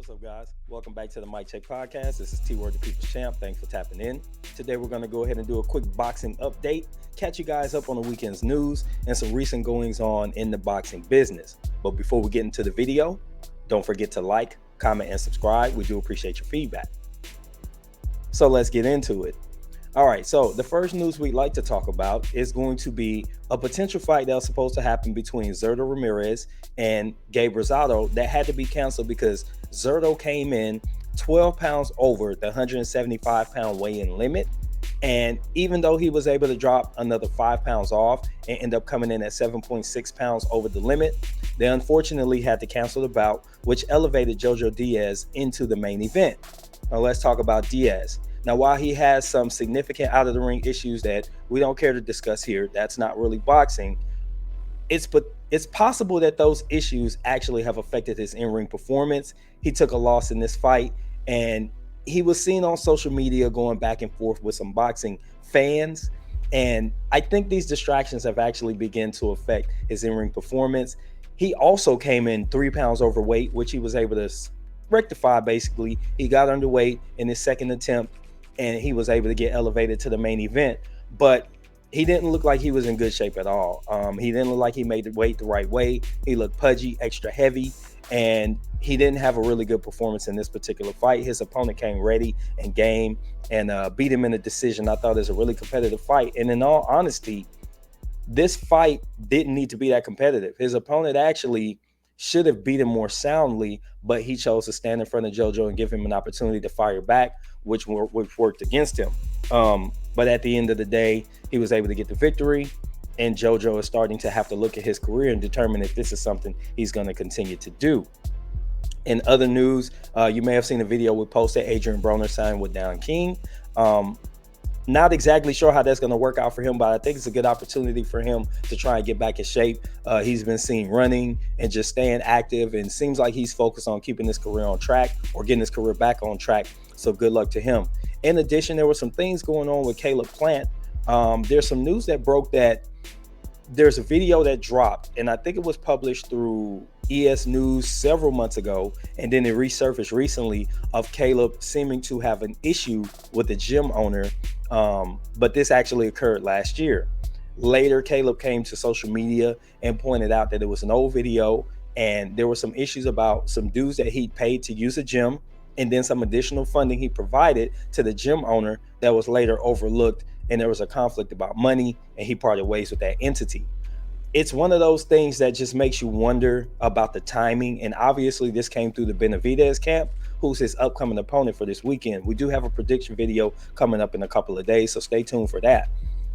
What's up, guys? Welcome back to the Mic Check Podcast. This is T Word, the People's Champ. Thanks for tapping in. Today, we're going to go ahead and do a quick boxing update, catch you guys up on the weekend's news and some recent goings on in the boxing business. But before we get into the video, don't forget to like, comment, and subscribe. We do appreciate your feedback. So let's get into it. All right, so the first news we'd like to talk about is going to be a potential fight that was supposed to happen between Zurdo Ramirez and Gabe Rosado that had to be canceled because Zurdo came in 12 pounds over the 175-pound weigh-in limit. And even though he was able to drop another 5 pounds off and end up coming in at 7.6 pounds over the limit, they unfortunately had to cancel the bout, which elevated JoJo Diaz into the main event. Now let's talk about Diaz. Now, while he has some significant out-of-the-ring issues that we don't care to discuss here, that's not really boxing, it's possible that those issues actually have affected his in-ring performance. He took a loss in this fight, and he was seen on social media going back and forth with some boxing fans, and I think these distractions have actually begun to affect his in-ring performance. He also came in 3 pounds overweight, which he was able to rectify. Basically, he got underweight in his second attempt, and he was able to get elevated to the main event, but he didn't look like he was in good shape at all. He didn't look like he made the weight the right way. He looked pudgy, extra heavy, and he didn't have a really good performance in this particular fight. His opponent came ready and game and beat him in a decision. I thought it was a really competitive fight, and in all honesty, this fight didn't need to be that competitive. His opponent actually should have beat him more soundly, but he chose to stand in front of JoJo and give him an opportunity to fire back, which worked against him. But at the end of the day, he was able to get the victory, and JoJo is starting to have to look at his career and determine if this is something he's going to continue to do. In other news, you may have seen a video we posted. Adrian Broner signed with Down King. Not exactly sure how that's going to work out for him, but I think it's a good opportunity for him to try and get back in shape. He's been seen running and just staying active, and seems like he's focused on keeping his career on track or getting his career back on track. So good luck to him. In addition, there were some things going on with Caleb Plant. There's some news that broke that there's a video that dropped, and I think it was published through ES News several months ago, and then it resurfaced recently of Caleb seeming to have an issue with the gym owner, but this actually occurred last year. Later, Caleb came to social media and pointed out that it was an old video, and there were some issues about some dues that he paid to use a gym, and then some additional funding he provided to the gym owner that was later overlooked, and there was a conflict about money, and he parted ways with that entity. It's one of those things that just makes you wonder about the timing. And obviously this came through the Benavidez camp, who's his upcoming opponent for this weekend. We do have a prediction video coming up in a couple of days, so stay tuned for that.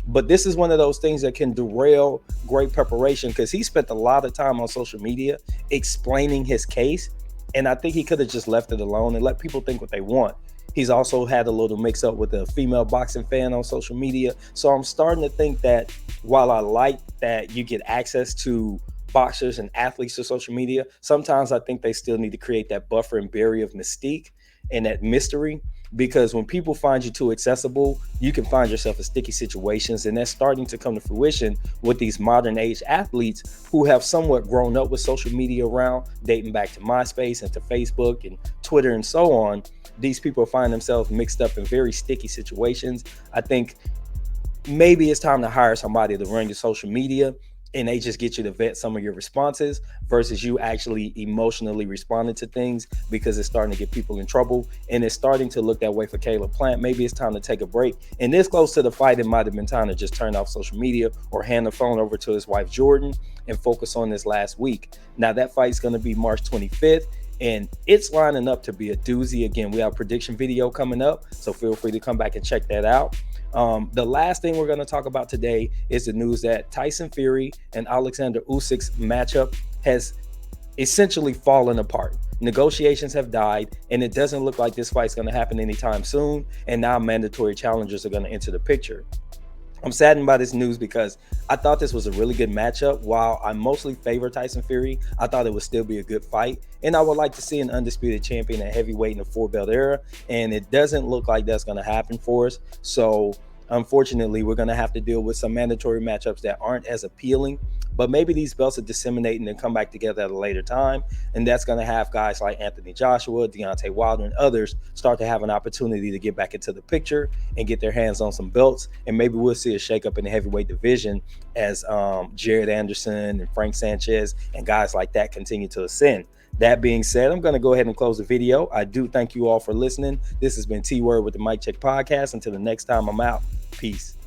But this is one of those things that can derail great preparation, because he spent a lot of time on social media explaining his case. And I think he could have just left it alone and let people think what they want. He's also had a little mix up with a female boxing fan on social media. So I'm starting to think that while I like that you get access to boxers and athletes to social media, sometimes I think they still need to create that buffer and barrier of mystique and that mystery, because when people find you too accessible, you can find yourself in sticky situations. And that's starting to come to fruition with these modern age athletes who have somewhat grown up with social media around, dating back to MySpace and to Facebook and Twitter and so on. These people find themselves mixed up in very sticky situations. I think maybe it's time to hire somebody to run your social media, and they just get you to vet some of your responses versus you actually emotionally responding to things, because it's starting to get people in trouble. And it's starting to look that way for Caleb Plant. Maybe it's time to take a break. And this close to the fight, it might have been time to just turn off social media or hand the phone over to his wife, Jordan, and focus on this last week. Now, that fight's going to be March 25th. And it's lining up to be a doozy. Again, we have a prediction video coming up, so feel free to come back and check that out. The last thing we're going to talk about today is the news that Tyson Fury and Alexander Usyk's matchup has essentially fallen apart. Negotiations have died, and it doesn't look like this fight's going to happen anytime soon. And now mandatory challengers are going to enter the picture. I'm saddened by this news because I thought this was a really good matchup. While I mostly favor Tyson Fury, I thought it would still be a good fight. And I would like to see an undisputed champion at heavyweight in the 4-belt era. And it doesn't look like that's going to happen for us. So unfortunately, we're going to have to deal with some mandatory matchups that aren't as appealing. But maybe these belts are disseminating and come back together at a later time, and that's going to have guys like Anthony Joshua, Deontay Wilder, and others start to have an opportunity to get back into the picture and get their hands on some belts. And maybe we'll see a shakeup in the heavyweight division as Jared Anderson and Frank Sanchez and guys like that continue to ascend. That being said, I'm going to go ahead and close the video. I do thank you all for listening. This has been T-Word with the Mic Check Podcast. Until the next time I'm out, peace.